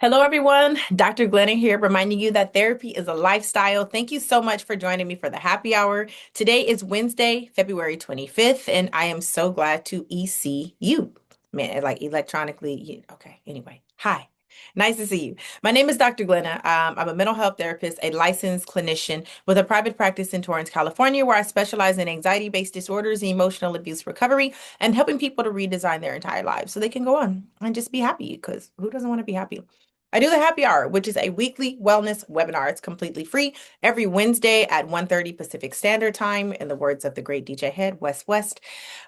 Hello, everyone. Dr. Glenna here, reminding you that therapy is a lifestyle. Thank you so much for joining me for the happy hour. Today is Wednesday, February 25th, and I am so glad to EC you. Man, like electronically. Okay, anyway. Hi. Nice to see you. My name is Dr. Glenna. I'm a mental health therapist, a licensed clinician with a private practice in Torrance, California, where I specialize in anxiety-based disorders and emotional abuse recovery and helping people to redesign their entire lives so they can go on and just be happy because who doesn't want to be happy? I do the happy hour, which is a weekly wellness webinar. It's completely free every Wednesday at 1:30 Pacific Standard Time, in the words of the great DJ Head, West West.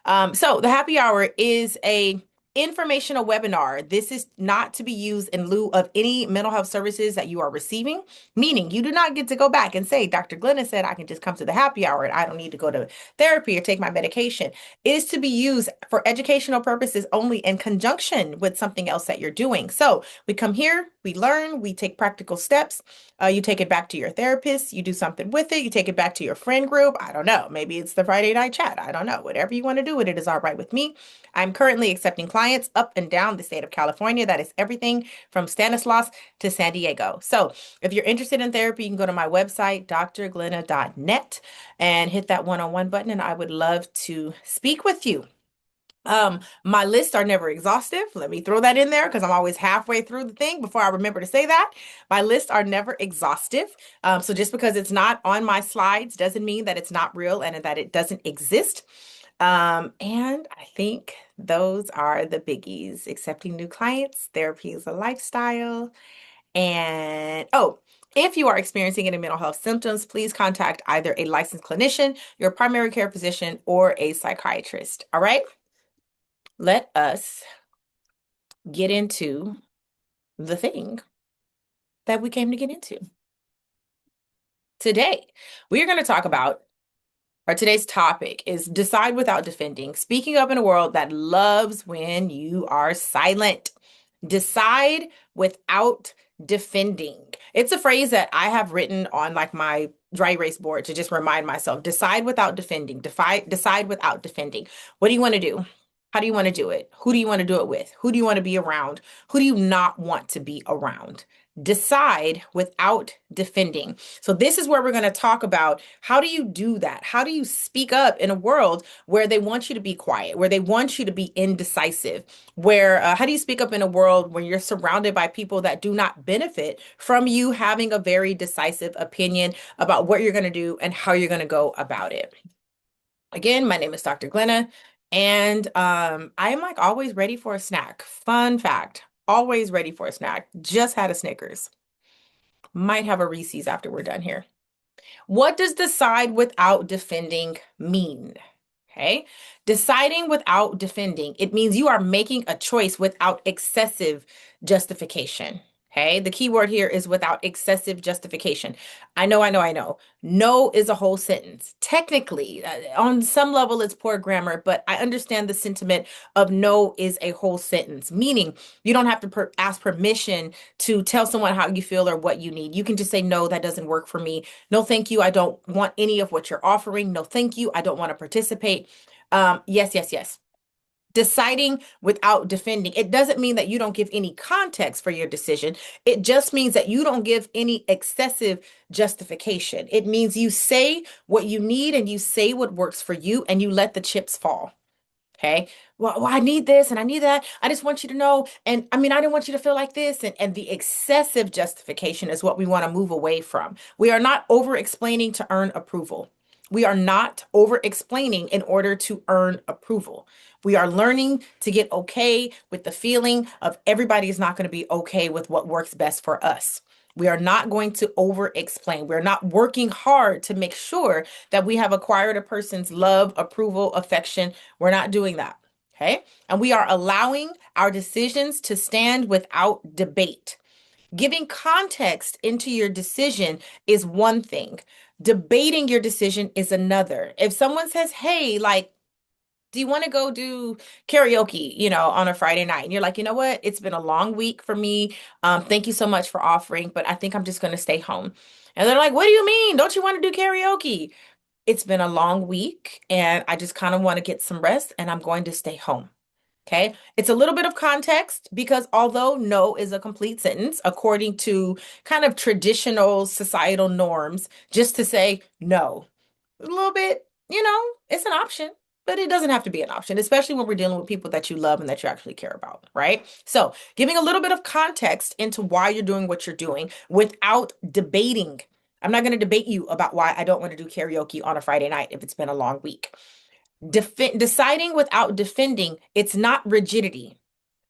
So the happy hour is a informational webinar. This is not to be used in lieu of any mental health services that you are receiving, meaning you do not get to go back and say, Dr. Glenna said I can just come to the happy hour and I don't need to go to therapy or take my medication. It is to be used for educational purposes only in conjunction with something else that you're doing. So we come here, we learn, we take practical steps. You take it back to your therapist, you do something with it, you take it back to your friend group. I don't know. Maybe it's the Friday night chat. I don't know. Whatever you want to do with it is all right with me. I'm currently accepting clients up and down the state of California. That is everything from Stanislaus to San Diego. So if you're interested in therapy, you can go to my website, drglenna.net, and hit that one-on-one button, and I would love to speak with you. My lists are never exhaustive. Let me throw that in there because I'm always halfway through the thing before I remember to say that. My lists are never exhaustive. So just because it's not on my slides doesn't mean that it's not real and that it doesn't exist. And I think those are the biggies. Accepting new clients, therapy is a lifestyle. And if you are experiencing any mental health symptoms, please contact either a licensed clinician, your primary care physician, or a psychiatrist. All right? Let us get into the thing that we came to get into. Today, we are going to talk about, or today's topic is decide without defending, speaking up in a world that loves when you are silent. Decide without defending. It's a phrase that I have written on like my dry erase board to just remind myself, decide without defending, decide without defending. What do you want to do? How do you want to do it? Who do you want to do it with? Who do you want to be around? Who do you not want to be around? Decide without defending. So this is where we're going to talk about how do you do that? How do you speak up in a world where they want you to be quiet, where they want you to be indecisive, where how do you speak up in a world when you're surrounded by people that do not benefit from you having a very decisive opinion about what you're going to do and how you're going to go about it? Again, my name is Dr. Glenna, and I am like always ready for a snack. Fun fact, always ready for a snack. Just had a Snickers. Might have a Reese's after we're done here. What does decide without defending mean? Okay. Deciding without defending, it means you are making a choice without excessive justification. Okay. The key word here is without excessive justification. I know, I know, I know. No is a whole sentence. Technically, on some level, it's poor grammar, but I understand the sentiment of no is a whole sentence, meaning you don't have to ask permission to tell someone how you feel or what you need. You can just say, no, that doesn't work for me. No, thank you. I don't want any of what you're offering. No, thank you. I don't want to participate. Yes, yes, yes. Deciding without defending. It doesn't mean that you don't give any context for your decision. It just means that you don't give any excessive justification. It means you say what you need and you say what works for you and you let the chips fall. Okay. Well, I need this and I need that. I just want you to know. And I mean, I didn't want you to feel like this. And the excessive justification is what we want to move away from. We are not over explaining to earn approval. We are not over explaining in order to earn approval. We are learning to get okay with the feeling of everybody is not going to be okay with what works best for us. We are not going to over explain. We're not working hard to make sure that we have acquired a person's love, approval, affection. We're not doing that. Okay. And we are allowing our decisions to stand without debate. Giving context into your decision is one thing. Debating your decision is another. If someone says, hey, like, do you want to go do karaoke, on a Friday night? And you're like, you know what? It's been a long week for me. Thank you so much for offering, but I think I'm just going to stay home. And they're like, what do you mean? Don't you want to do karaoke? It's been a long week and I just kind of want to get some rest and I'm going to stay home. Okay. It's a little bit of context because although no is a complete sentence, according to kind of traditional societal norms, just to say no, a little bit, it's an option, but it doesn't have to be an option, especially when we're dealing with people that you love and that you actually care about, right? So, giving a little bit of context into why you're doing what you're doing without debating. I'm not going to debate you about why I don't want to do karaoke on a Friday night if it's been a long week. Deciding without defending, it's not rigidity.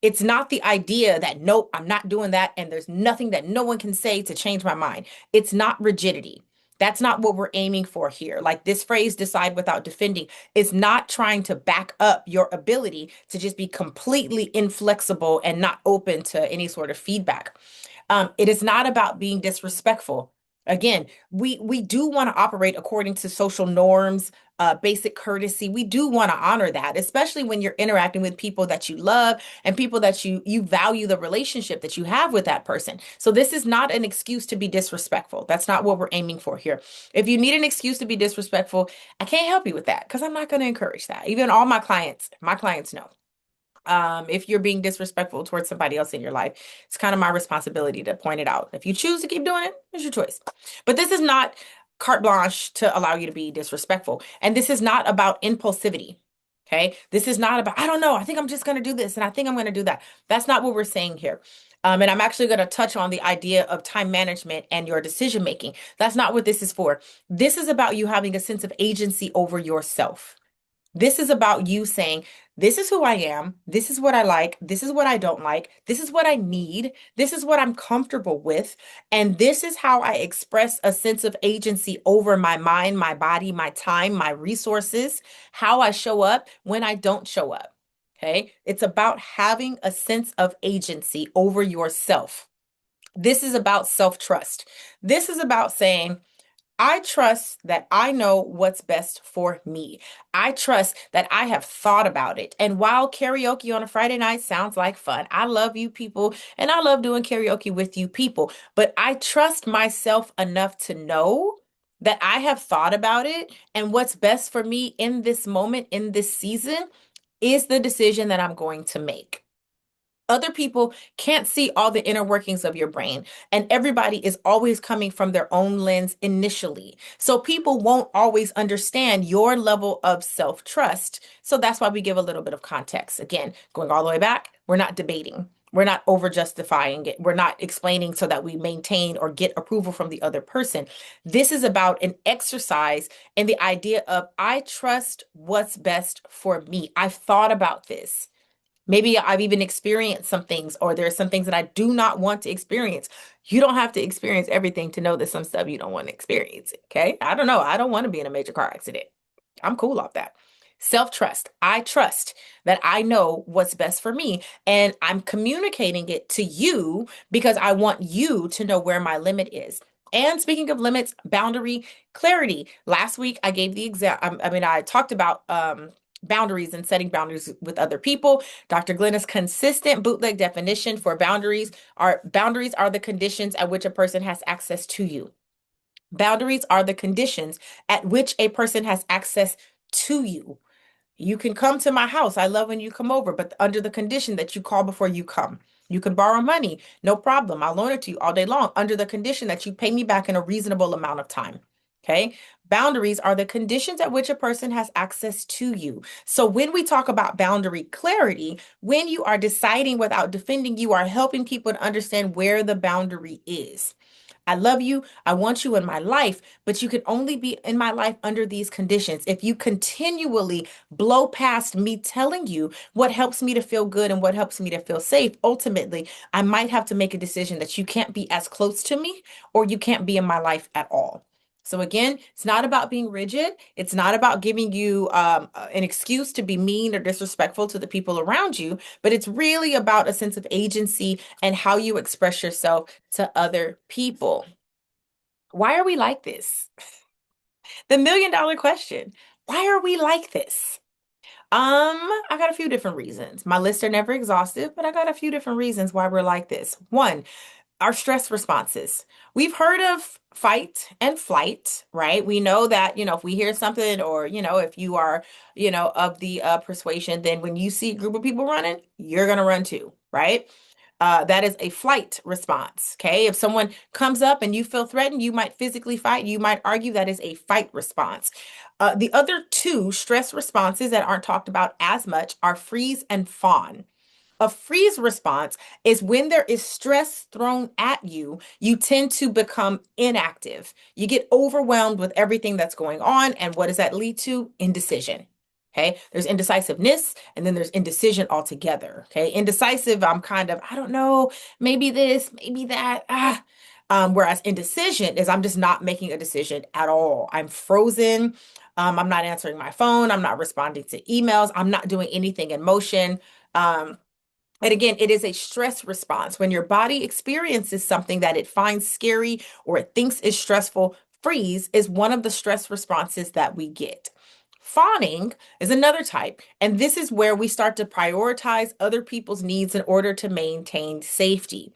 It's not the idea that, nope, I'm not doing that, and there's nothing that no one can say to change my mind. It's not rigidity. That's not what we're aiming for here. Like this phrase, decide without defending, is not trying to back up your ability to just be completely inflexible and not open to any sort of feedback. It is not about being disrespectful. Again, we do want to operate according to social norms, basic courtesy. We do want to honor that, especially when you're interacting with people that you love and people that you value the relationship that you have with that person. So this is not an excuse to be disrespectful. That's not what we're aiming for here. If you need an excuse to be disrespectful, I can't help you with that because I'm not going to encourage that. Even all my clients know. If you're being disrespectful towards somebody else in your life, it's kind of my responsibility to point it out. If you choose to keep doing it, it's your choice. But this is not carte blanche to allow you to be disrespectful. And this is not about impulsivity. Okay. This is not about, I don't know, I think I'm just going to do this and I think I'm going to do that. That's not what we're saying here. And I'm actually going to touch on the idea of time management and your decision making. That's not what this is for. This is about you having a sense of agency over yourself. This is about you saying, this is who I am. This is what I like. This is what I don't like. This is what I need. This is what I'm comfortable with. And this is how I express a sense of agency over my mind, my body, my time, my resources, how I show up when I don't show up. Okay. It's about having a sense of agency over yourself. This is about self trust. This is about saying, I trust that I know what's best for me. I trust that I have thought about it. And while karaoke on a Friday night sounds like fun, I love you people and I love doing karaoke with you people, but I trust myself enough to know that I have thought about it and what's best for me in this moment, in this season, is the decision that I'm going to make. Other people can't see all the inner workings of your brain, and everybody is always coming from their own lens initially. So people won't always understand your level of self trust. So that's why we give a little bit of context. Again, going all the way back, we're not debating. We're not over justifying it. We're not explaining so that we maintain or get approval from the other person. This is about an exercise in the idea of I trust what's best for me. I've thought about this. Maybe I've even experienced some things, or there are some things that I do not want to experience. You don't have to experience everything to know that some stuff you don't want to experience. Okay. I don't know. I don't want to be in a major car accident. I'm cool off that. Self trust. I trust that I know what's best for me, and I'm communicating it to you because I want you to know where my limit is. And speaking of limits, boundary clarity. Last week I gave the example. I mean, I talked about boundaries and setting boundaries with other people. Dr. Glenna's consistent bootleg definition for boundaries are the conditions at which a person has access to you. Boundaries are the conditions at which a person has access to you. You can come to my house. I love when you come over, but under the condition that you call before you come. You can borrow money, no problem. I'll loan it to you all day long under the condition that you pay me back in a reasonable amount of time. Okay. Boundaries are the conditions at which a person has access to you. So when we talk about boundary clarity, when you are deciding without defending, you are helping people to understand where the boundary is. I love you. I want you in my life, but you can only be in my life under these conditions. If you continually blow past me telling you what helps me to feel good and what helps me to feel safe, ultimately, I might have to make a decision that you can't be as close to me or you can't be in my life at all. So again, it's not about being rigid. It's not about giving you an excuse to be mean or disrespectful to the people around you, but it's really about a sense of agency and how you express yourself to other people. Why are we like this? The $1 million question. Why are we like this? I got a few different reasons. My lists are never exhaustive, but I got a few different reasons why we're like this. One, Our stress responses. We've heard of fight and flight, right? We know that, if we hear something or, if you are, of the persuasion, then when you see a group of people running, you're going to run too, right? That is a flight response. Okay. If someone comes up and you feel threatened, you might physically fight. You might argue that is a fight response. The other two stress responses that aren't talked about as much are freeze and fawn. A freeze response is when there is stress thrown at you, you tend to become inactive. You get overwhelmed with everything that's going on. And what does that lead to? Indecision. Okay. There's indecisiveness and then there's indecision altogether. Okay. Indecisive, I'm kind of, I don't know, maybe this, maybe that. Whereas indecision is I'm just not making a decision at all. I'm frozen. I'm not answering my phone. I'm not responding to emails. I'm not doing anything in motion. Um, and again, it is a stress response. When your body experiences something that it finds scary or it thinks is stressful, freeze is one of the stress responses that we get. Fawning is another type, and this is where we start to prioritize other people's needs in order to maintain safety.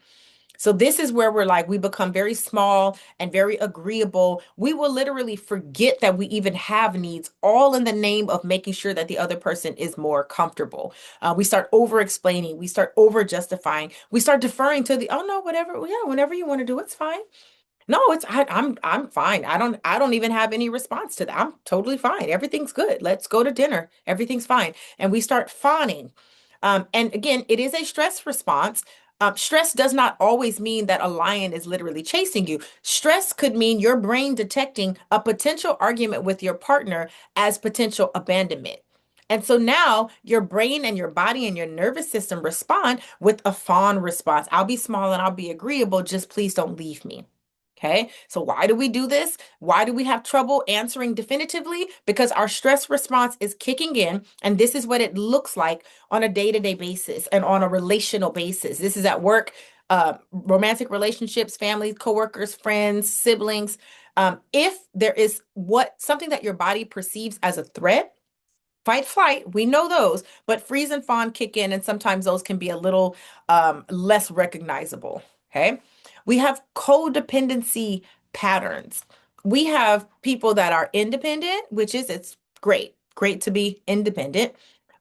So this is where we're like, we become very small and very agreeable. We will literally forget that we even have needs, all in the name of making sure that the other person is more comfortable. We start over explaining, we start over justifying, we start deferring to the, oh no, whatever, yeah, whenever you want to do, it's fine. No, I'm fine. I don't even have any response to that. I'm totally fine. Everything's good. Let's go to dinner. Everything's fine. And we start fawning. And again, it is a stress response. Stress does not always mean that a lion is literally chasing you. Stress could mean your brain detecting a potential argument with your partner as potential abandonment. And so now your brain and your body and your nervous system respond with a fawn response. I'll be small and I'll be agreeable. Just please don't leave me. Okay, so why do we do this? Why do we have trouble answering definitively? Because our stress response is kicking in, and this is what it looks like on a day-to-day basis and on a relational basis. This is at work, romantic relationships, family, coworkers, friends, siblings. If there is something that your body perceives as a threat, fight, flight, we know those, but freeze and fawn kick in, and sometimes those can be a little less recognizable. Okay. We have codependency patterns. We have people that are independent, which is it's great to be independent.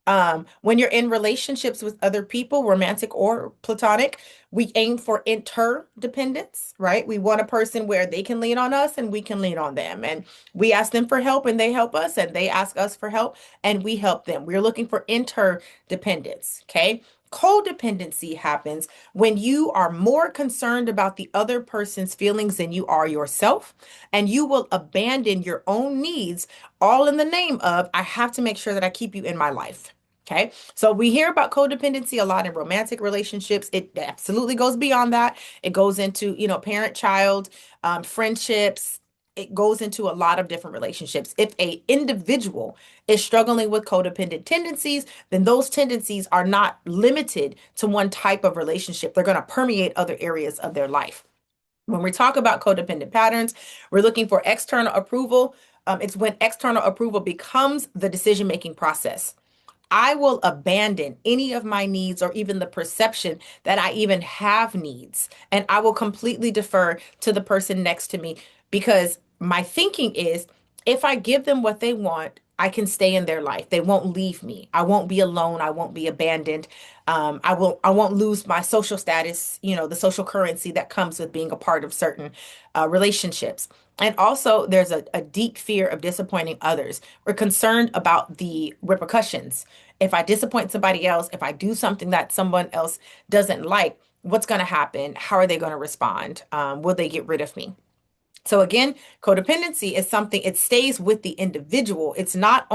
When you're in relationships with other people, romantic or platonic, we aim for interdependence, right? We want a person where they can lean on us and we can lean on them. And we ask them for help and they help us, and they ask us for help and we help them. We're looking for interdependence, okay? Codependency happens when you are more concerned about the other person's feelings than you are yourself, and you will abandon your own needs all in the name of, I have to make sure that I keep you in my life. Okay. So we hear about codependency a lot in romantic relationships. It absolutely goes beyond that. It goes into, parent-child, friendships. It goes into a lot of different relationships. If a individual is struggling with codependent tendencies, then those tendencies are not limited to one type of relationship. They're going to permeate other areas of their life. When we talk about codependent patterns, we're looking for external approval. It's when external approval becomes the decision-making process. I will abandon any of my needs or even the perception that I even have needs. And I will completely defer to the person next to me because my thinking is if I give them what they want, I can stay in their life. They won't leave me. I won't be alone. I won't be abandoned. I won't lose my social status, the social currency that comes with being a part of certain relationships. And also, there's a deep fear of disappointing others. We're concerned about the repercussions. If I disappoint somebody else, if I do something that someone else doesn't like, what's going to happen? How are they going to respond? Will they get rid of me? So again, codependency is something, it stays with the individual. It's not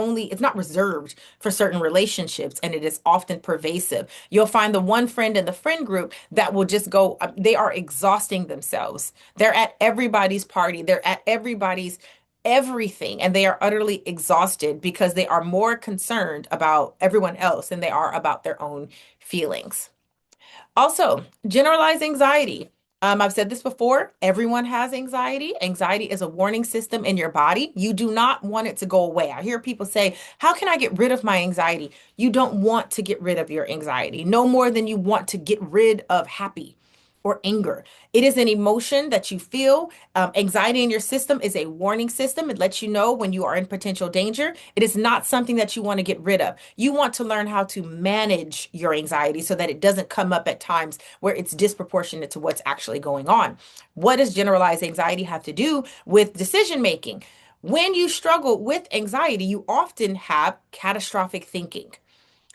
reserved for certain relationships, and it is often pervasive. You'll find the one friend in the friend group that will just go, they are exhausting themselves. They're at everybody's party, they're at everybody's everything, and they are utterly exhausted because they are more concerned about everyone else than they are about their own feelings. Also, generalized anxiety. I've said this before, everyone has anxiety. Anxiety is a warning system in your body. You do not want it to go away. I hear people say, how can I get rid of my anxiety? You don't want to get rid of your anxiety, no more than you want to get rid of happy. or anger. It is an emotion that you feel. Anxiety in your system is a warning system. It lets you know when you are in potential danger. It is not something that you want to get rid of. You want to learn how to manage your anxiety so that it doesn't come up at times where it's disproportionate to what's actually going on. What does generalized anxiety have to do with decision making? When you struggle with anxiety, you often have catastrophic thinking.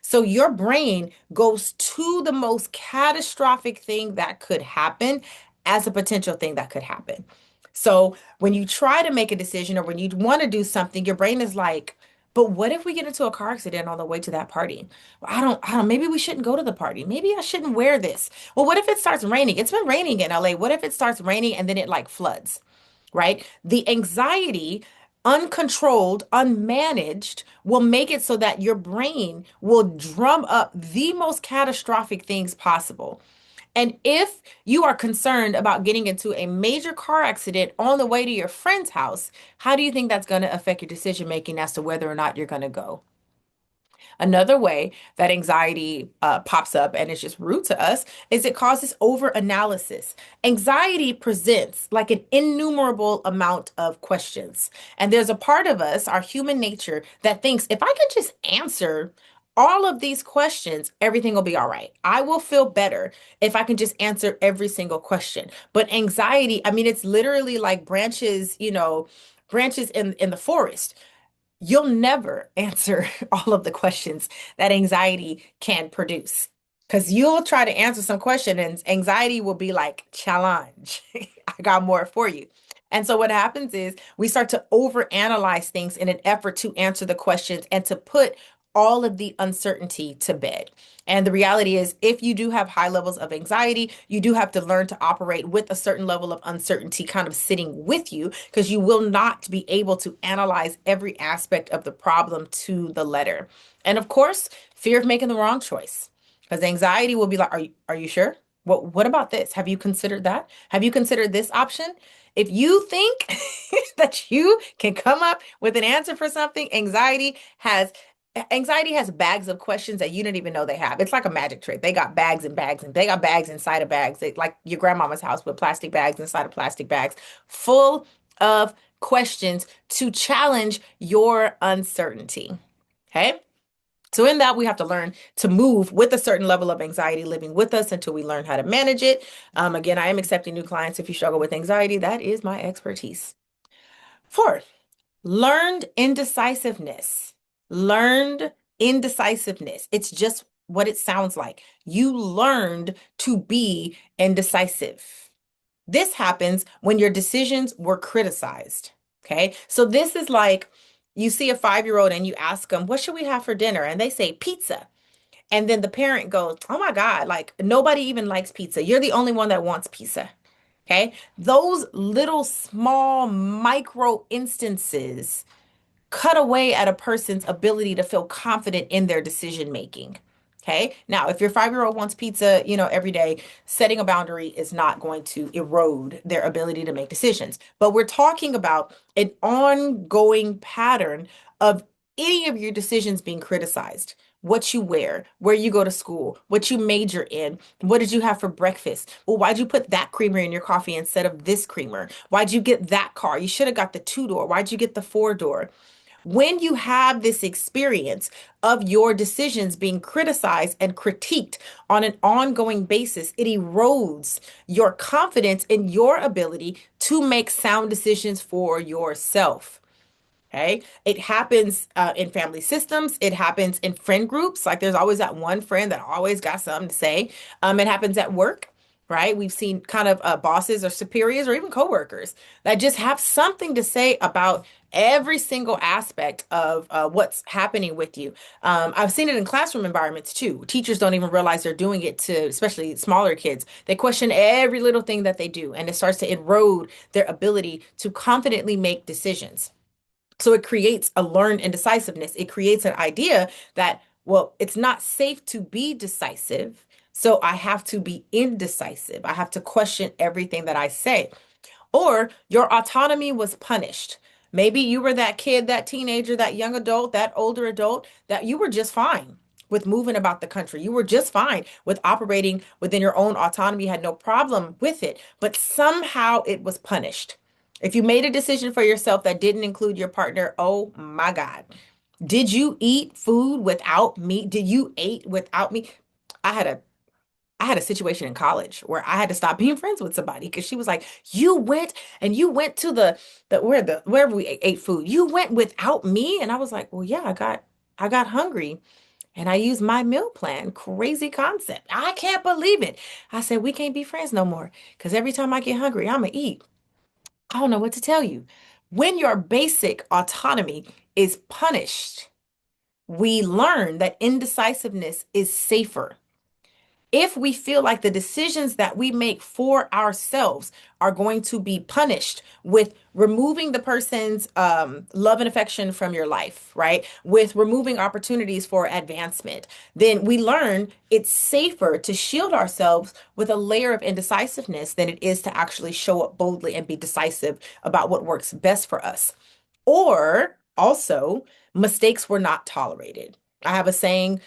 So your brain goes to the most catastrophic thing that could happen as a potential thing that could happen. So when you try to make a decision or when you want to do something, your brain is like, but what if we get into a car accident on the way to that party? Well, I don't, maybe we shouldn't go to the party. Maybe I shouldn't wear this. Well, what if it starts raining? It's been raining in LA. What if it starts raining and then it like floods? Right? The anxiety, uncontrolled, unmanaged, will make it so that your brain will drum up the most catastrophic things possible. And if you are concerned about getting into a major car accident on the way to your friend's house, how do you think that's going to affect your decision making as to whether or not you're going to go? Another way that anxiety pops up and it's just rude to us is it causes overanalysis. Anxiety presents like an innumerable amount of questions. And there's a part of us, our human nature, that thinks if I could just answer all of these questions, everything will be all right. I will feel better if I can just answer every single question. But anxiety, I mean, it's literally like branches, branches in the forest. You'll never answer all of the questions that anxiety can produce because you'll try to answer some question and anxiety will be like, challenge. I got more for you. And so what happens is we start to overanalyze things in an effort to answer the questions and to put all of the uncertainty to bed. And the reality is, if you do have high levels of anxiety, you do have to learn to operate with a certain level of uncertainty kind of sitting with you because you will not be able to analyze every aspect of the problem to the letter. And of course, fear of making the wrong choice. Because anxiety will be like, are you sure? What about this? Have you considered that? Have you considered this option? If you think that you can come up with an answer for something, anxiety has bags of questions that you didn't even know they have. It's like a magic trick. They got bags and bags, and they got bags inside of bags. Like your grandmama's house with plastic bags inside of plastic bags, full of questions to challenge your uncertainty. Okay. So in that, we have to learn to move with a certain level of anxiety living with us until we learn how to manage it. Again, I am accepting new clients if you struggle with anxiety. That is my expertise. Four, learned indecisiveness. Learned indecisiveness. It's just what it sounds like. You learned to be indecisive. This happens when your decisions were criticized. Okay. So this is like you see a 5-year-old and you ask them, what should we have for dinner? And they say pizza. And then the parent goes, oh my God, like nobody even likes pizza. You're the only one that wants pizza. Okay. Those little small micro instances cut away at a person's ability to feel confident in their decision making. Okay. Now, if your 5-year-old wants pizza, every day, setting a boundary is not going to erode their ability to make decisions. But we're talking about an ongoing pattern of any of your decisions being criticized. What you wear, where you go to school, what you major in, what did you have for breakfast? Well, why'd you put that creamer in your coffee instead of this creamer? Why'd you get that car? You should have got the 2-door. Why'd you get the 4-door? When you have this experience of your decisions being criticized and critiqued on an ongoing basis, it erodes your confidence in your ability to make sound decisions for yourself. Okay. It happens in family systems. It happens in friend groups. Like there's always that one friend that always got something to say. It happens at work, right? We've seen kind of bosses or superiors or even coworkers that just have something to say about every single aspect of what's happening with you. I've seen it in classroom environments too. Teachers don't even realize they're doing it to, especially smaller kids. They question every little thing that they do, and it starts to erode their ability to confidently make decisions. So it creates a learned indecisiveness. It creates an idea that, well, it's not safe to be decisive. So I have to be indecisive. I have to question everything that I say. Or your autonomy was punished. Maybe you were that kid, that teenager, that young adult, that older adult, that you were just fine. with moving about the country. You were just fine with operating within your own autonomy, you had no problem with it, but somehow it was punished. If you made a decision for yourself that didn't include your partner, oh my God. Did you eat food without me? Did you eat without me? I had a I had a situation in college where I had to stop being friends with somebody because she was like, "You went and you went to the wherever we ate food. You went without me." And I was like, "Well, yeah, I got hungry and I used my meal plan." Crazy concept. I can't believe it. I said, "We can't be friends no more because every time I get hungry, I'm gonna eat." I don't know what to tell you. When your basic autonomy is punished, we learn that indecisiveness is safer. If we feel like the decisions that we make for ourselves are going to be punished with removing the person's love and affection from your life, right? With removing opportunities for advancement, then we learn it's safer to shield ourselves with a layer of indecisiveness than it is to actually show up boldly and be decisive about what works best for us. Or also, mistakes were not tolerated. I have a saying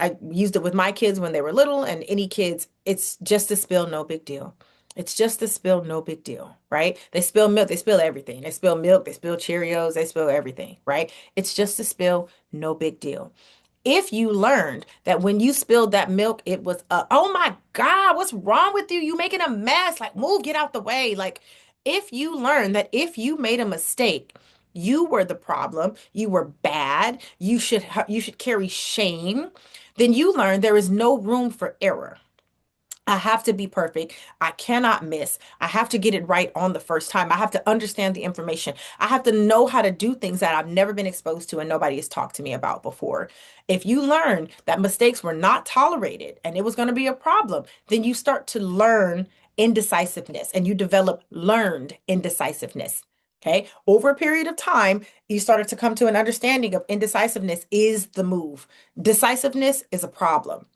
I used it with my kids when they were little and any kids, it's just a spill, no big deal. It's just a spill, no big deal, right? They spill milk, they spill everything. They spill milk, they spill Cheerios, they spill everything, right? It's just a spill, no big deal. If you learned that when you spilled that milk, it was oh my God, what's wrong with you? You making a mess. Like, move, get out the way. Like, if you learn that if you made a mistake, you were the problem, you were bad, you should carry shame, then you learn there is no room for error. I have to be perfect. I cannot miss. I have to get it right on the first time. I have to understand the information. I have to know how to do things that I've never been exposed to and nobody has talked to me about before. If you learn that mistakes were not tolerated and it was going to be a problem, then you start to learn indecisiveness and you develop learned indecisiveness. Okay. Over a period of time, you started to come to an understanding of indecisiveness is the move. Decisiveness is a problem.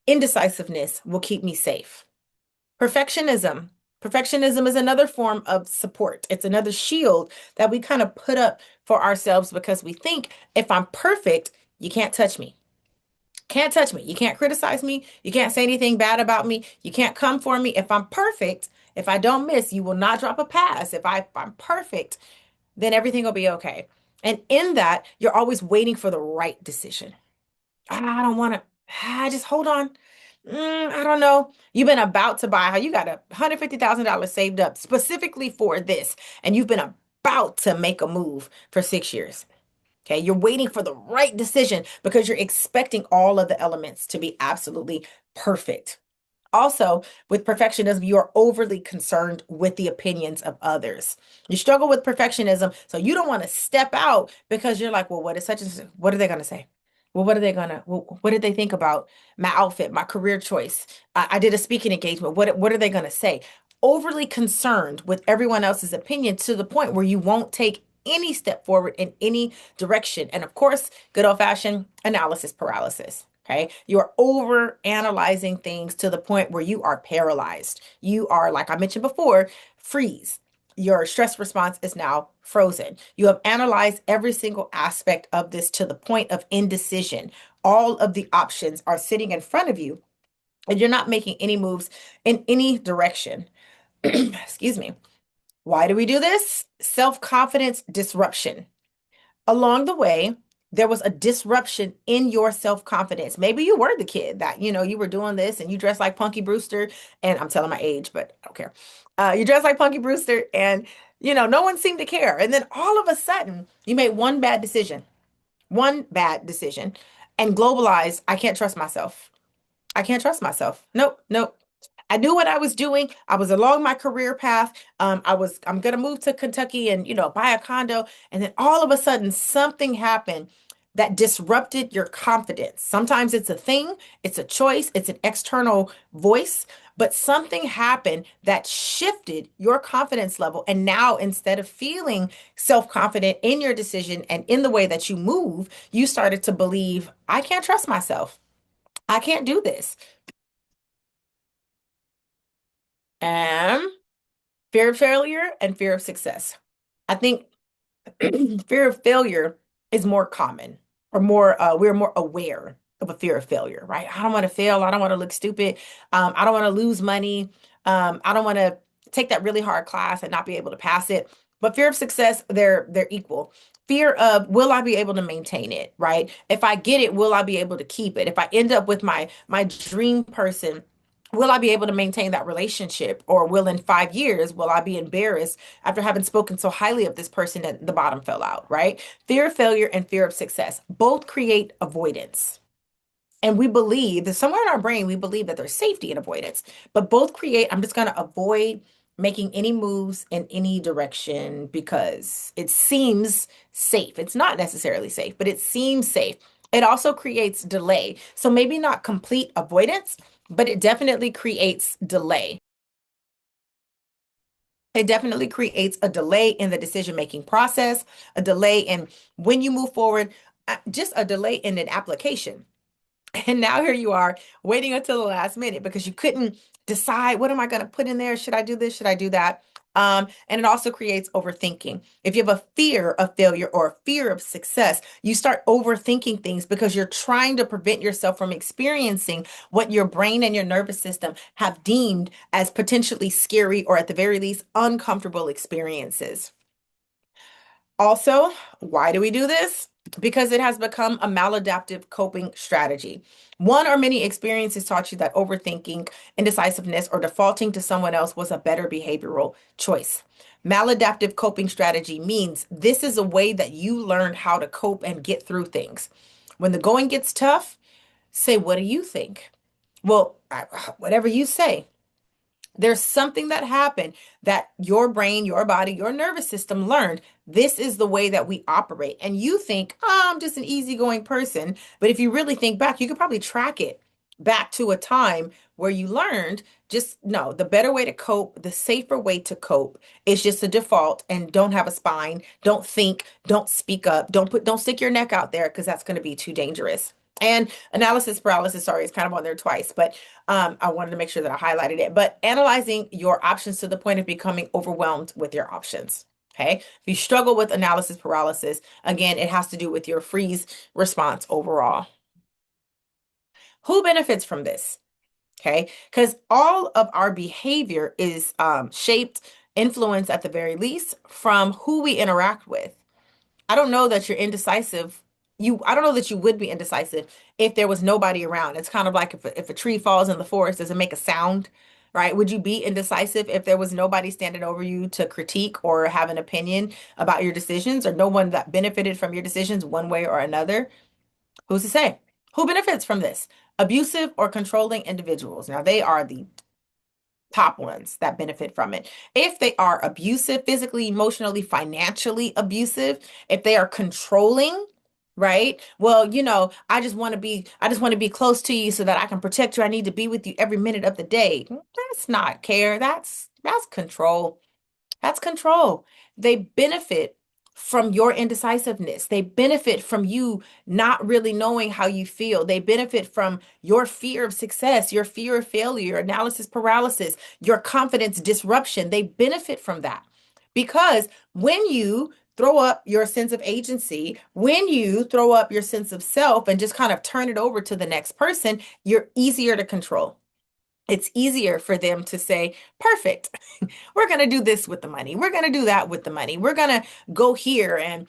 Indecisiveness will keep me safe. Perfectionism. Perfectionism is another form of support. It's another shield that we kind of put up for ourselves because we think if I'm perfect, you can't touch me. Can't touch me. You can't criticize me. You can't say anything bad about me. You can't come for me. If I'm perfect, if I don't miss, you will not drop a pass. If I'm perfect, then everything will be okay. And in that, you're always waiting for the right decision. I don't want to. Just hold on. I don't know. You've been about to buy how you got $150,000 saved up specifically for this, and you've been about to make a move for 6 years. Okay, you're waiting for the right decision because you're expecting all of the elements to be absolutely perfect. Also, with perfectionism, you are overly concerned with the opinions of others. You struggle with perfectionism, so you don't want to step out because you're like, well, what is such and such? What are they going to say? Well, what did they think about my outfit, my career choice? I did a speaking engagement. What are they going to say? Overly concerned with everyone else's opinion to the point where you won't take any step forward in any direction. And of course, good old fashioned analysis paralysis. Okay. You're over analyzing things to the point where you are paralyzed. You are, like I mentioned before, freeze. Your stress response is now frozen. You have analyzed every single aspect of this to the point of indecision. All of the options are sitting in front of you, and you're not making any moves in any direction. Excuse me. Why do we do this? Self-confidence disruption. Along the way, there was a disruption in your self-confidence. Maybe you were the kid that, you were doing this and you dressed like Punky Brewster, and I'm telling my age, but I don't care. You dressed like Punky Brewster and, no one seemed to care. And then all of a sudden, you made one bad decision, and globalized, I can't trust myself. I can't trust myself. Nope, nope. I knew what I was doing. I was along my career path. I'm gonna move to Kentucky and, buy a condo. And then all of a sudden something happened that disrupted your confidence. Sometimes it's a thing, it's a choice, it's an external voice, but something happened that shifted your confidence level. And now instead of feeling self-confident in your decision and in the way that you move, you started to believe, I can't trust myself. I can't do this. And fear of failure and fear of success. I think fear of failure is more common or we're more aware. of a fear of failure, right? I don't want to fail. I don't want to look stupid. I don't want to lose money. I don't want to take that really hard class and not be able to pass it. But fear of success, they're equal. Fear of, will I be able to maintain it, right? If I get it, will I be able to keep it? If I end up with my dream person, will I be able to maintain that relationship? Or will in 5 years, will I be embarrassed after having spoken so highly of this person that the bottom fell out, right? Fear of failure and fear of success both create avoidance. And we believe that somewhere in our brain, we believe that there's safety in avoidance, but both create, I'm just going to avoid making any moves in any direction because it seems safe. It's not necessarily safe, but it seems safe. It also creates delay. So maybe not complete avoidance, but it definitely creates delay. It definitely creates a delay in the decision-making process, a delay in when you move forward, just a delay in an application. And now here you are waiting until the last minute because you couldn't decide, what am I going to put in there? Should I do this? Should I do that? And it also creates overthinking. If you have a fear of failure or a fear of success, you start overthinking things because you're trying to prevent yourself from experiencing what your brain and your nervous system have deemed as potentially scary or at the very least uncomfortable experiences. Also, why do we do this? Because it has become a maladaptive coping strategy. One or many experiences taught you that overthinking, indecisiveness, or defaulting to someone else was a better behavioral choice. Maladaptive coping strategy means this is a way that you learn how to cope and get through things. When the going gets tough, say, what do you think? Well, whatever you say. There's something that happened that your brain, your body, your nervous system learned. This is the way that we operate. And you think, oh, I'm just an easygoing person. But if you really think back, you could probably track it back to a time where you learned just no, the better way to cope, the safer way to cope is just a default and don't have a spine. Don't think, don't speak up, don't stick your neck out there because that's going to be too dangerous. And analysis paralysis, sorry, it's kind of on there twice, but I wanted to make sure that I highlighted it. But analyzing your options to the point of becoming overwhelmed with your options. Okay. If you struggle with analysis paralysis, again, it has to do with your freeze response overall. Who benefits from this? Okay. Because all of our behavior is shaped, influenced at the very least from who we interact with. I don't know that you're indecisive. I don't know that you would be indecisive if there was nobody around. It's kind of like if a tree falls in the forest, does it make a sound, right? Would you be indecisive if there was nobody standing over you to critique or have an opinion about your decisions or no one that benefited from your decisions one way or another? Who's to say? Who benefits from this? Abusive or controlling individuals. Now, they are the top ones that benefit from it. If they are abusive, physically, emotionally, financially abusive, if they are controlling, right? Well, I just want to be close to you so that I can protect you. I need to be with you every minute of the day. That's not care. That's control. That's control. They benefit from your indecisiveness. They benefit from you not really knowing how you feel. They benefit from your fear of success, your fear of failure, your analysis paralysis, your confidence disruption. They benefit from that because when you throw up your sense of agency, when you throw up your sense of self and just kind of turn it over to the next person, you're easier to control. It's easier for them to say, perfect. We're going to do this with the money. We're going to do that with the money. We're going to go here. And,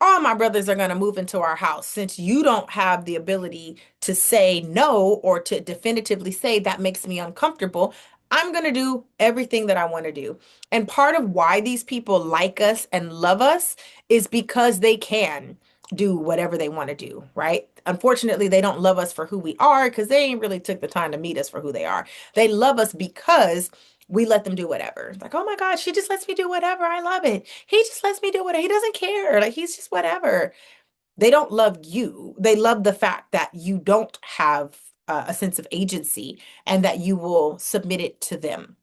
all my brothers are going to move into our house since you don't have the ability to say no or to definitively say that makes me uncomfortable. I'm going to do everything that I want to do. And part of why these people like us and love us is because they can do whatever they want to do, right? Unfortunately, they don't love us for who we are because they ain't really took the time to meet us for who they are. They love us because we let them do whatever. Like, oh my God, she just lets me do whatever. I love it. He just lets me do whatever. He doesn't care. Like, he's just whatever. They don't love you. They love the fact that you don't have a sense of agency and that you will submit it to them.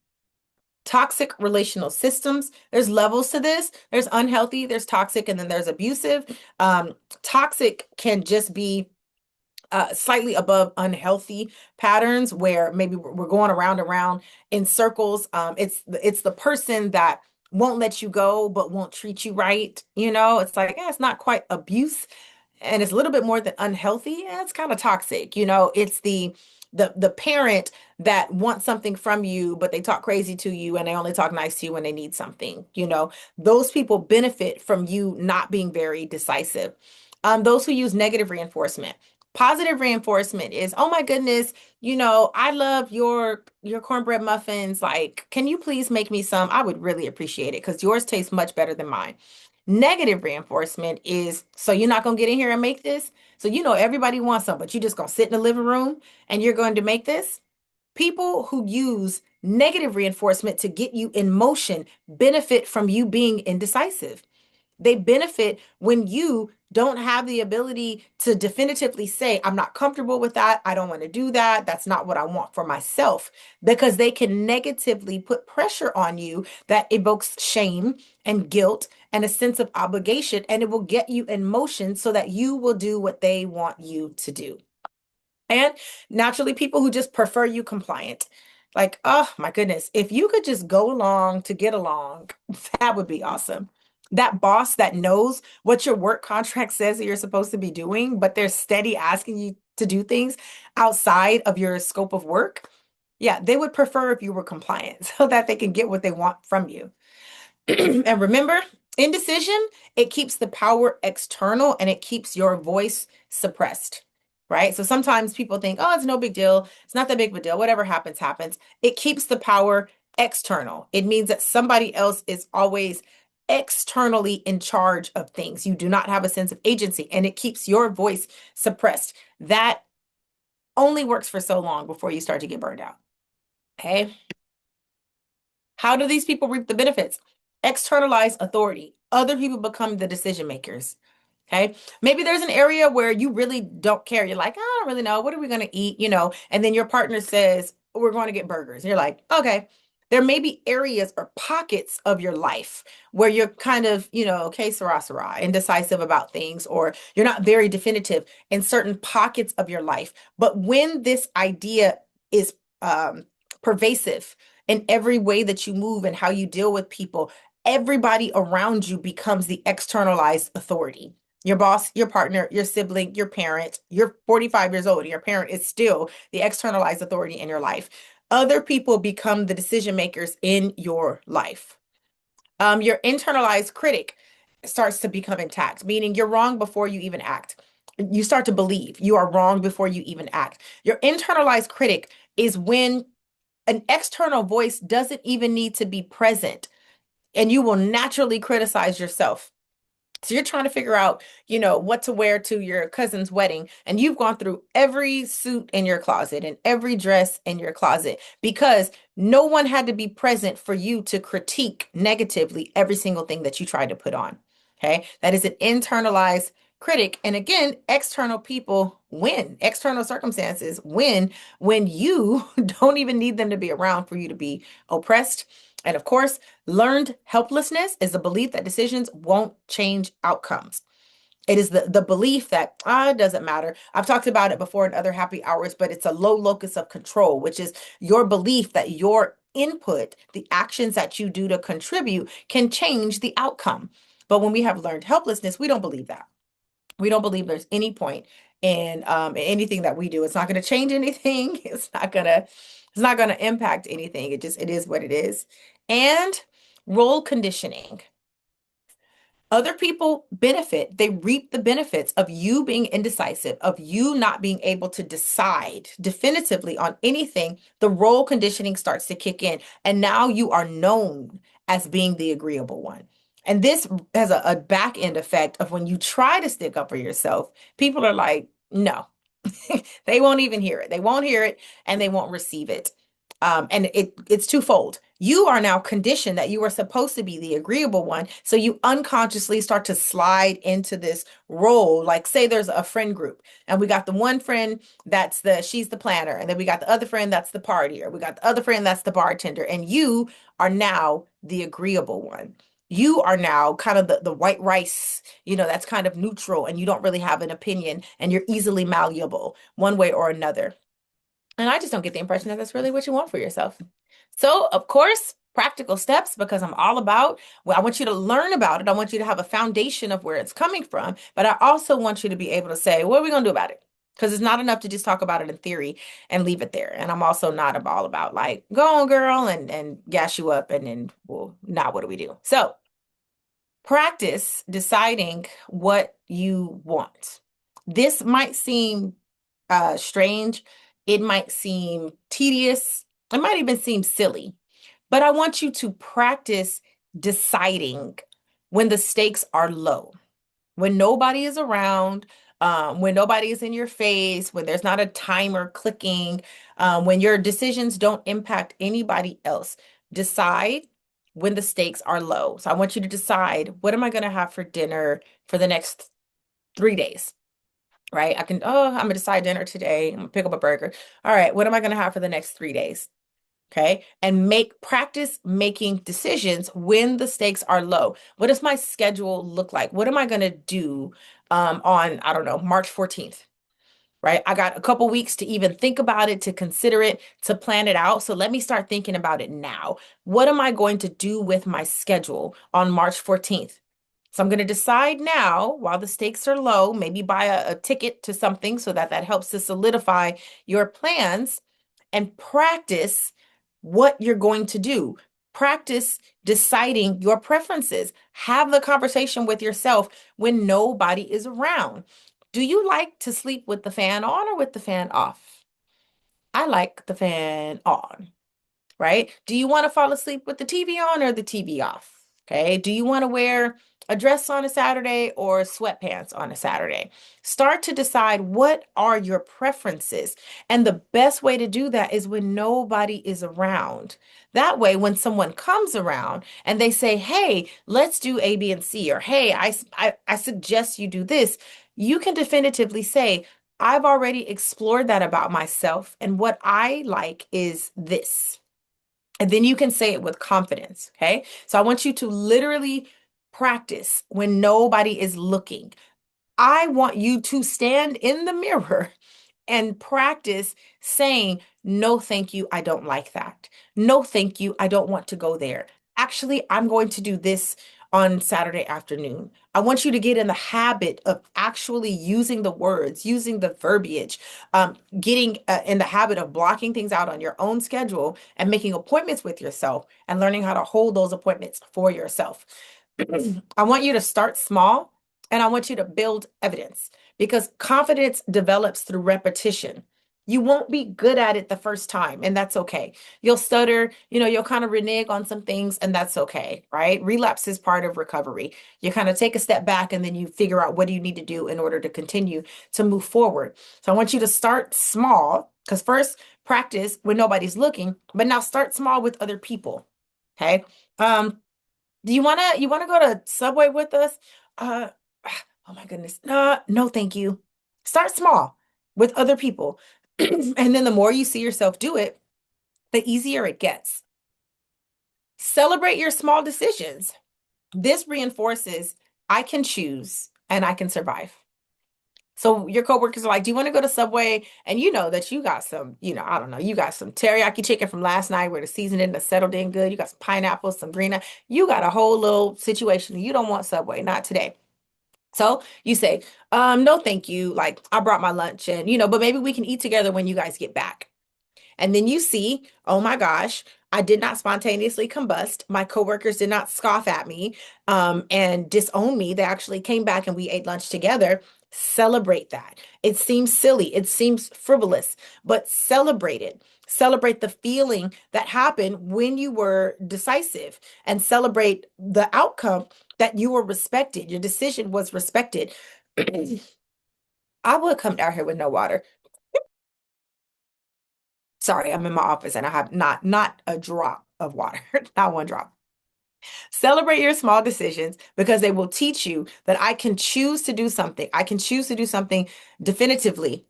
Toxic relational systems. There's levels to this. There's unhealthy, there's toxic, and then there's abusive. Toxic can just be slightly above unhealthy patterns where maybe we're going around and around in circles. It's the person that won't let you go but won't treat you right. It's like, yeah, it's not quite abuse. and it's a little bit more than unhealthy. It's kind of toxic. It's the parent that wants something from you, but they talk crazy to you and they only talk nice to you when they need something. Those people benefit from you not being very decisive. Those who use negative reinforcement. Positive reinforcement is, oh my goodness, I love your cornbread muffins. Like, can you please make me some? I would really appreciate it because yours tastes much better than mine. Negative reinforcement is, so you're not gonna get in here and make this. So everybody wants some, but you just gonna sit in the living room and you're going to make this. People who use negative reinforcement to get you in motion benefit from you being indecisive. They benefit when you don't have the ability to definitively say, I'm not comfortable with that. I don't want to do that. That's not what I want for myself. Because they can negatively put pressure on you that evokes shame and guilt and a sense of obligation, and it will get you in motion so that you will do what they want you to do. And naturally, people who just prefer you compliant. Like, oh my goodness, if you could just go along to get along, that would be awesome. That boss that knows what your work contract says that you're supposed to be doing, but they're steady asking you to do things outside of your scope of work. Yeah, they would prefer if you were compliant so that they can get what they want from you. And remember, indecision, it keeps the power external and it keeps your voice suppressed, right? So sometimes people think, oh, it's no big deal. It's not that big of a deal. Whatever happens, happens. It keeps the power external. It means that somebody else is always externally in charge of things. You do not have a sense of agency and it keeps your voice suppressed. That only works for so long before you start to get burned out. Okay. How do these people reap the benefits? Externalize authority. Other people become the decision makers. Okay. Maybe there's an area where you really don't care. You're like, I don't really know. What are we going to eat? And then your partner says, we're going to get burgers. And you're like, okay. There may be areas or pockets of your life where you're kind of, okay, sarah, indecisive about things, or you're not very definitive in certain pockets of your life. But when this idea is pervasive in every way that you move and how you deal with people, everybody around you becomes the externalized authority. Your boss, your partner, your sibling, your parent. You're 45 years old. Your parent is still the externalized authority in your life. Other people become the decision makers in your life. Your internalized critic starts to become intact, meaning you're wrong before you even act. You start to believe you are wrong before you even act. Your internalized critic is when an external voice doesn't even need to be present, and you will naturally criticize yourself. So you're trying to figure out, what to wear to your cousin's wedding, and you've gone through every suit in your closet and every dress in your closet because no one had to be present for you to critique negatively every single thing that you tried to put on. Okay? That is an internalized critic. And again, external people win. External circumstances win when you don't even need them to be around for you to be oppressed. And of course, learned helplessness is the belief that decisions won't change outcomes. It is the belief that it doesn't matter. I've talked about it before in other happy hours, but it's a low locus of control, which is your belief that your input, the actions that you do to contribute, can change the outcome. But when we have learned helplessness, we don't believe that. We don't believe there's any point in anything that we do. It's not going to change anything. It's not gonna impact anything. It is what it is. And role conditioning. Other people benefit, they reap the benefits of you being indecisive, of you not being able to decide definitively on anything. The role conditioning starts to kick in, and now you are known as being the agreeable one. And this has a back end effect of when you try to stick up for yourself, people are like, no, they won't even hear it. They won't hear it and they won't receive it. And it's twofold. You are now conditioned that you are supposed to be the agreeable one. So you unconsciously start to slide into this role. Like, say there's a friend group, and we got the one friend she's the planner, and then we got the other friend that's the partier. We got the other friend that's the bartender, and you are now the agreeable one. You are now kind of the white rice, that's kind of neutral, and you don't really have an opinion, and you're easily malleable one way or another. And I just don't get the impression that that's really what you want for yourself. So, of course, practical steps because I'm all about, well, I want you to learn about it. I want you to have a foundation of where it's coming from, but I also want you to be able to say, what are we going to do about it? Because it's not enough to just talk about it in theory and leave it there. And I'm also not all about like, go on, girl, and gas you up, and then, well, now what do we do? So practice deciding what you want. This might seem strange. It might seem tedious. It might even seem silly. But I want you to practice deciding when the stakes are low, when nobody is around, when nobody is in your face, when there's not a timer clicking, when your decisions don't impact anybody else. Decide when the stakes are low. So I want you to decide, what am I going to have for dinner for the next 3 days? Right? I'm gonna decide dinner today. I'm gonna pick up a burger. All right, what am I gonna have for the next 3 days? Okay. And practice making decisions when the stakes are low. What does my schedule look like? What am I going to do on, I don't know, March 14th? Right. I got a couple weeks to even think about it, to consider it, to plan it out. So let me start thinking about it now. What am I going to do with my schedule on March 14th? So I'm going to decide now while the stakes are low, maybe buy a ticket to something so that that helps to solidify your plans, and practice what you're going to do. Practice deciding your preferences. Have the conversation with yourself when nobody is around. Do you like to sleep with the fan on or with the fan off? I like the fan on, right? Do you want to fall asleep with the TV on or the TV off? Okay. Do you want to wear a dress on a Saturday or sweatpants on a Saturday? Start to decide, what are your preferences. And the best way to do that is when nobody is around. That way, when someone comes around and they say, hey, let's do A, B, and C, or hey, I suggest you do this, you can definitively say, I've already explored that about myself, and what I like is this. And then you can say it with confidence. Okay. So I want you to literally practice when nobody is looking. I want you to stand in the mirror and practice saying, no, thank you. I don't like that. No, thank you. I don't want to go there. Actually, I'm going to do this on Saturday afternoon. I want you to get in the habit of actually using the words, using the verbiage, getting in the habit of blocking things out on your own schedule and making appointments with yourself and learning how to hold those appointments for yourself. I want you to start small, and I want you to build evidence, because confidence develops through repetition. You won't be good at it the first time, and that's okay. You'll stutter, you'll kind of renege on some things, and that's okay, right? Relapse is part of recovery. You kind of take a step back and then you figure out, what do you need to do in order to continue to move forward. So I want you to start small, because first practice when nobody's looking, but now start small with other people. Okay. Do you wanna go to Subway with us? Uh, oh my goodness. No, no, thank you. Start small with other people. And then the more you see yourself do it, the easier it gets. Celebrate your small decisions. This reinforces, I can choose and I can survive. So your coworkers are like, do you want to go to Subway? And you know that you got some, I don't know, you got some teriyaki chicken from last night where the seasoning has settled in good. You got some pineapples, some green. You got a whole little situation. You don't want Subway, not today. So you say, no, thank you. Like, I brought my lunch, and, but maybe we can eat together when you guys get back. And then you see, oh my gosh, I did not spontaneously combust. My coworkers did not scoff at me and disown me. They actually came back and we ate lunch together. Celebrate that. It seems silly, it seems frivolous, but celebrate it. Celebrate the feeling that happened when you were decisive, and celebrate the outcome, that you were respected. Your decision was respected. I would come down here with no water. Sorry, I'm in my office and I have not a drop of water, not one drop. Celebrate your small decisions, because they will teach you that I can choose to do something. I can choose to do something definitively,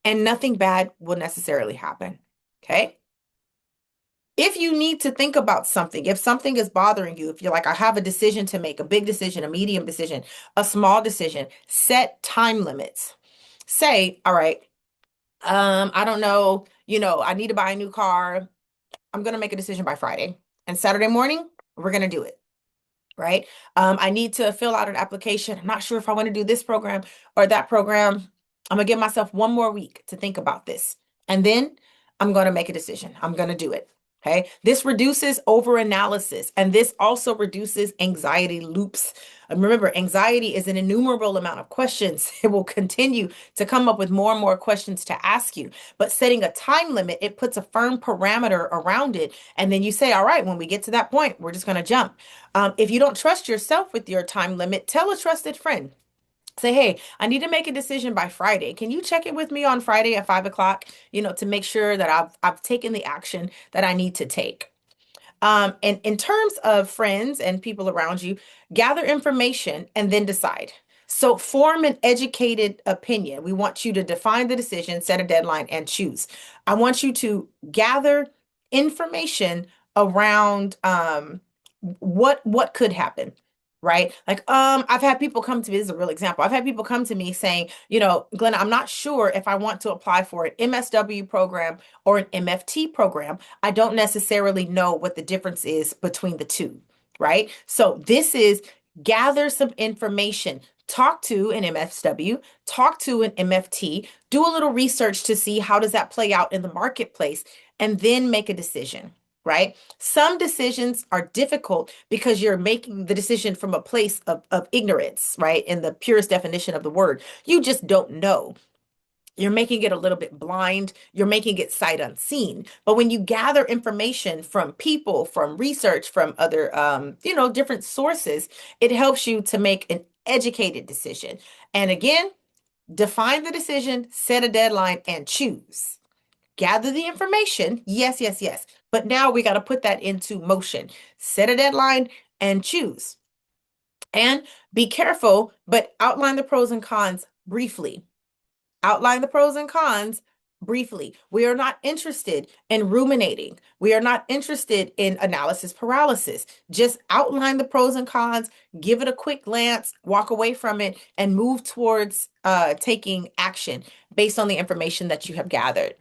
and nothing bad will necessarily happen. Okay? If you need to think about something, if something is bothering you, if you're like, I have a decision to make, a big decision, a medium decision, a small decision, set time limits. Say, all right, I don't know, I need to buy a new car. I'm going to make a decision by Friday. And Saturday morning, we're going to do it. Right? I need to fill out an application. I'm not sure if I want to do this program or that program. I'm gonna give myself one more week to think about this. And then I'm gonna make a decision. I'm gonna do it. Okay. This reduces overanalysis and this also reduces anxiety loops. And remember, anxiety is an innumerable amount of questions. It will continue to come up with more and more questions to ask you. But setting a time limit, it puts a firm parameter around it. And then you say, all right, when we get to that point, we're just going to jump. If you don't trust yourself with your time limit, tell a trusted friend. Say, hey, I need to make a decision by Friday. Can you check it with me on Friday at 5 o'clock? To make sure that I've taken the action that I need to take. And in terms of friends and people around you, gather information and then decide. So form an educated opinion. We want you to define the decision, set a deadline, and choose. I want you to gather information around what could happen. Right. Like, I've had people come to me. This is a real example. I've had people come to me saying, Glenna, I'm not sure if I want to apply for an MSW program or an MFT program. I don't necessarily know what the difference is between the two, right? So this is gather some information, talk to an MSW, talk to an MFT, do a little research to see how does that play out in the marketplace, and then make a decision. Right? Some decisions are difficult because you're making the decision from a place of ignorance, right? In the purest definition of the word. You just don't know. You're making it a little bit blind. You're making it sight unseen. But when you gather information from people, from research, from other, different sources, it helps you to make an educated decision. And again, define the decision, set a deadline, and choose. Gather the information. Yes, yes, yes. But now we got to put that into motion. Set a deadline and choose. And be careful, but outline the pros and cons briefly. Outline the pros and cons briefly. We are not interested in ruminating. We are not interested in analysis paralysis. Just outline the pros and cons, give it a quick glance, walk away from it, and move towards taking action based on the information that you have gathered.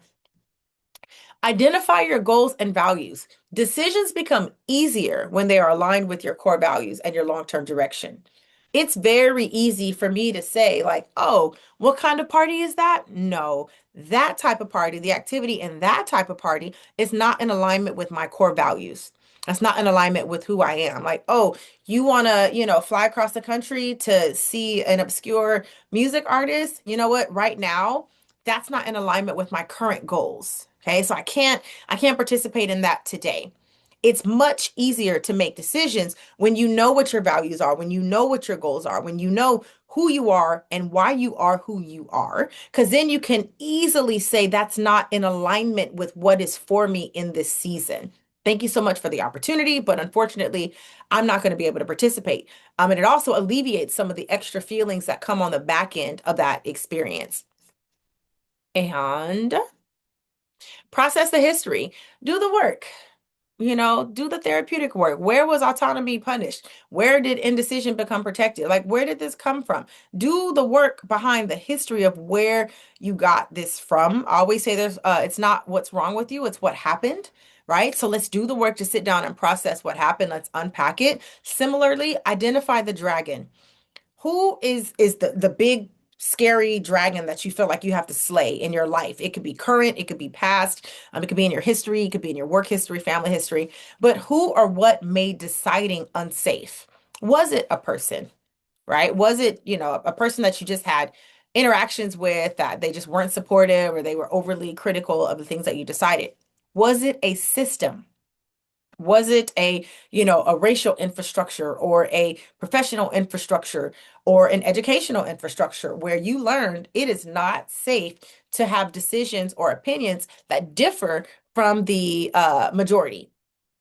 Identify your goals and values. Decisions become easier when they are aligned with your core values and your long-term direction. It's very easy for me to say, like, oh, what kind of party is that? No, that type of party, the activity in that type of party is not in alignment with my core values. That's not in alignment with who I am. Like, oh, you want to, fly across the country to see an obscure music artist? You know what? Right now, that's not in alignment with my current goals. Okay, so I can't participate in that today. It's much easier to make decisions when you know what your values are, when you know what your goals are, when you know who you are and why you are who you are, because then you can easily say that's not in alignment with what is for me in this season. Thank you so much for the opportunity, but unfortunately, I'm not going to be able to participate. And it also alleviates some of the extra feelings that come on the back end of that experience. And process the history, do the work, do the therapeutic work. Where was autonomy punished? Where did indecision become protected? Like, where did this come from? Do the work behind the history of where you got this from. I always say it's not what's wrong with you, it's what happened. Right. So let's do the work to sit down and process what happened. Let's unpack it. Similarly, identify the dragon. Who is the big scary dragon that you feel like you have to slay in your life? It could be current, it could be past, it could be in your history, it could be in your work history, family history. But who or what made deciding unsafe? Was it a person, right? Was it, a person that you just had interactions with that they just weren't supportive or they were overly critical of the things that you decided? Was it a system? Was it a racial infrastructure or a professional infrastructure or an educational infrastructure where you learned it is not safe to have decisions or opinions that differ from the majority?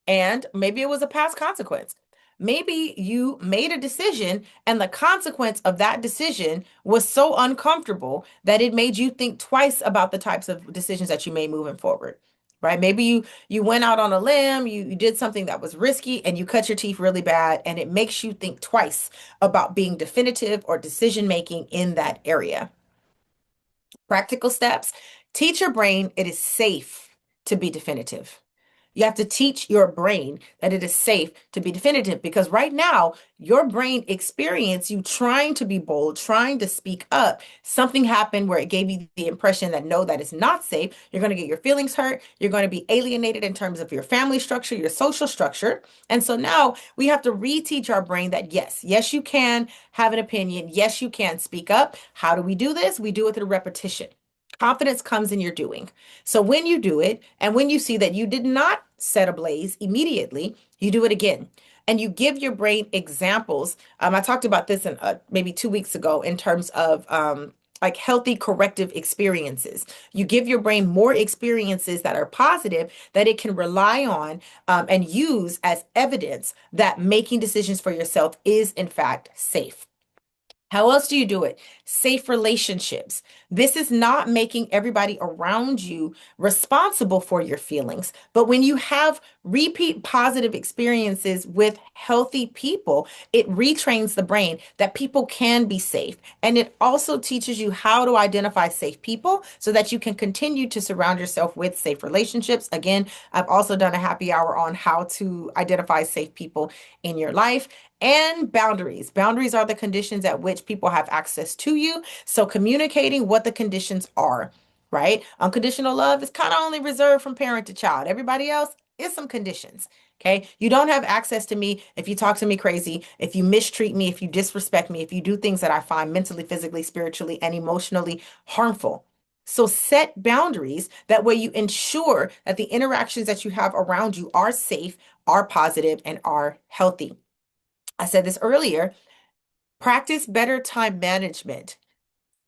And maybe it was a past consequence. Maybe you made a decision and the consequence of that decision was so uncomfortable that it made you think twice about the types of decisions that you made moving forward. Right? Maybe you went out on a limb, you did something that was risky and you cut your teeth really bad and it makes you think twice about being definitive or decision making in that area. Practical steps. Teach your brain it is safe to be definitive. You have to teach your brain that it is safe to be definitive because right now, your brain experience you trying to be bold, trying to speak up. Something happened where it gave you the impression that no, that is not safe. You're going to get your feelings hurt. You're going to be alienated in terms of your family structure, your social structure. And so now we have to reteach our brain that yes, you can have an opinion. Yes, you can speak up. How do we do this? We do it through repetition. Confidence comes in your doing. So when you do it, and when you see that you did not set ablaze immediately, you do it again. And you give your brain examples. I talked about this in maybe 2 weeks ago in terms of like healthy corrective experiences. You give your brain more experiences that are positive that it can rely on and use as evidence that making decisions for yourself is, in fact, safe. How else do you do it? Safe relationships. This is not making everybody around you responsible for your feelings. But when you have repeat positive experiences with healthy people, it retrains the brain that people can be safe. And it also teaches you how to identify safe people so that you can continue to surround yourself with safe relationships. Again, I've also done a happy hour on how to identify safe people in your life. And boundaries. Boundaries are the conditions at which people have access to you. So communicating what the conditions are, right? Unconditional love is kind of only reserved from parent to child. Everybody else is some conditions. Okay. You don't have access to me if you talk to me crazy, if you mistreat me, if you disrespect me, if you do things that I find mentally, physically, spiritually, and emotionally harmful. So set boundaries. That way you ensure that the interactions that you have around you are safe, are positive, and are healthy. I said this earlier, practice better time management.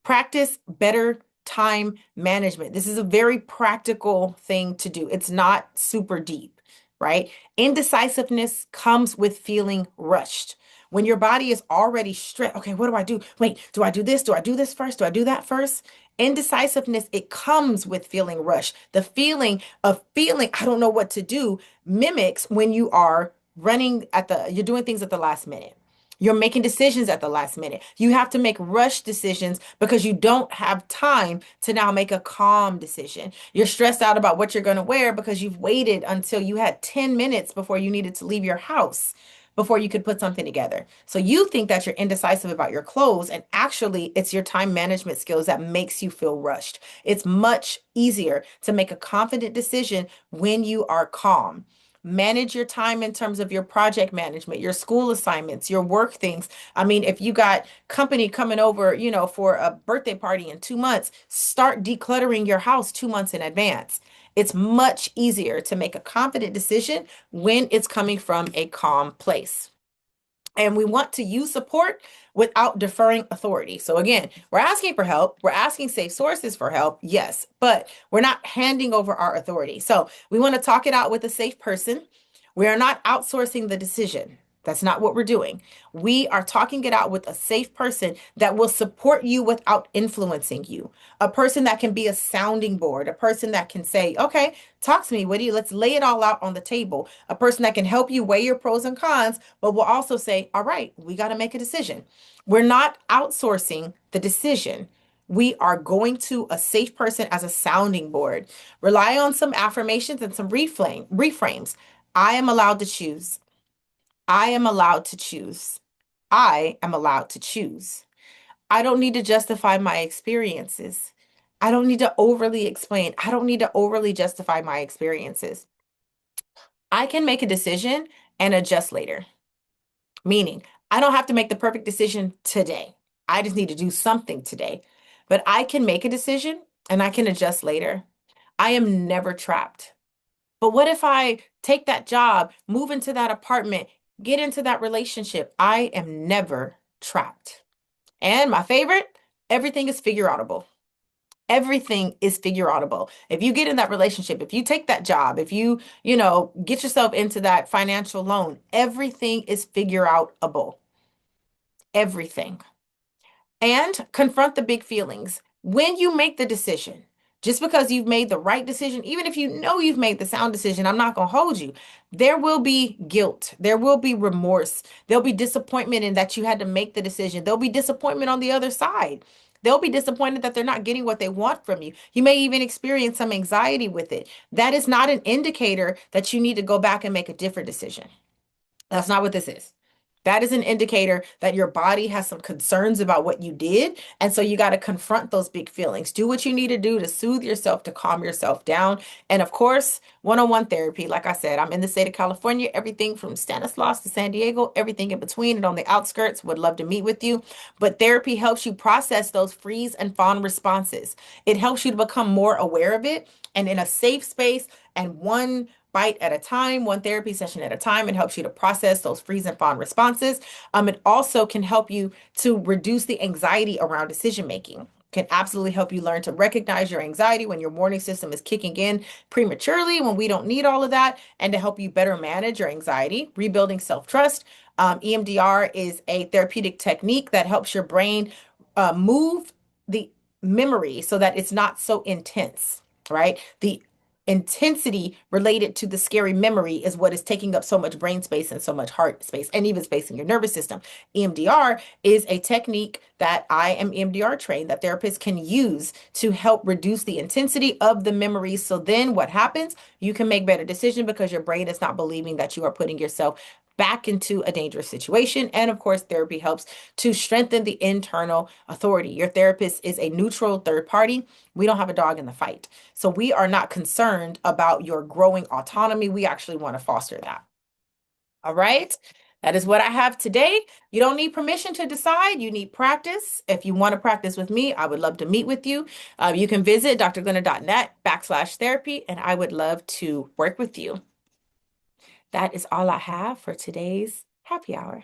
Practice better time management. This is a very practical thing to do. It's not super deep, right? Indecisiveness comes with feeling rushed. When your body is already stressed, okay, what do I do? Wait, do I do this? Do I do this first? Do I do that first? Indecisiveness, it comes with feeling rushed. The feeling of feeling, I don't know what to do, mimics when you are you're doing things at the last minute. You're making decisions at the last minute. You have to make rush decisions because you don't have time to now make a calm decision. You're stressed out about what you're going to wear because you've waited until you had 10 minutes before you needed to leave your house before you could put something together. So you think that you're indecisive about your clothes, and actually it's your time management skills that makes you feel rushed. It's much easier to make a confident decision when you are calm. Manage your time in terms of your project management, your school assignments, your work things. I mean, if you got company coming over, for a birthday party in 2 months, start decluttering your house 2 months in advance. It's much easier to make a confident decision when it's coming from a calm place. And we want to use support without deferring authority. So again, we're asking for help. We're asking safe sources for help. Yes, but we're not handing over our authority. So we want to talk it out with a safe person. We are not outsourcing the decision. That's not what we're doing. We are talking it out with a safe person that will support you without influencing you. A person that can be a sounding board, a person that can say, okay, talk to me. What do you, let's lay it all out on the table. A person that can help you weigh your pros and cons, but will also say, all right, we got to make a decision. We're not outsourcing the decision. We are going to a safe person as a sounding board. Rely on some affirmations and some reframes. I am allowed to choose. I am allowed to choose. I am allowed to choose. I don't need to justify my experiences. I don't need to overly explain. I don't need to overly justify my experiences. I can make a decision and adjust later. Meaning, I don't have to make the perfect decision today. I just need to do something today. But I can make a decision and I can adjust later. I am never trapped. But what if I take that job, move into that apartment, get into that relationship? I am never trapped. And my favorite, everything is figure outable. Everything is figure outable. If you get in that relationship, if you take that job, if get yourself into that financial loan, everything is figure outable. Everything. And confront the big feelings. When you make the decision, just because you've made the right decision, even if you know you've made the sound decision, I'm not going to hold you. There will be guilt. There will be remorse. There'll be disappointment in that you had to make the decision. There'll be disappointment on the other side. They'll be disappointed that they're not getting what they want from you. You may even experience some anxiety with it. That is not an indicator that you need to go back and make a different decision. That's not what this is. That is an indicator that your body has some concerns about what you did. And so you got to confront those big feelings. Do what you need to do to soothe yourself, to calm yourself down. And of course, one-on-one therapy. Like I said, I'm in the state of California, everything from Stanislaus to San Diego, everything in between and on the outskirts. Would love to meet with you. But therapy helps you process those freeze and fawn responses. It helps you to become more aware of it and in a safe space and one bite at a time, one therapy session at a time. It helps you to process those freeze and fawn responses. It also can help you to reduce the anxiety around decision making. Can absolutely help you learn to recognize your anxiety when your warning system is kicking in prematurely, when we don't need all of that, and to help you better manage your anxiety, rebuilding self-trust. EMDR is a therapeutic technique that helps your brain move the memory so that it's not so intense, right? The intensity related to the scary memory is what is taking up so much brain space and so much heart space and even space in your nervous system. EMDR is a technique that I am EMDR trained that therapists can use to help reduce the intensity of the memories. So then what happens? You can make better decisions because your brain is not believing that you are putting yourself back into a dangerous situation. And of course, therapy helps to strengthen the internal authority. Your therapist is a neutral third party. We don't have a dog in the fight. So we are not concerned about your growing autonomy. We actually want to foster that. All right. That is what I have today. You don't need permission to decide. You need practice. If you want to practice with me, I would love to meet with you. You can visit drglenda.net/therapy, and I would love to work with you. That is all I have for today's happy hour.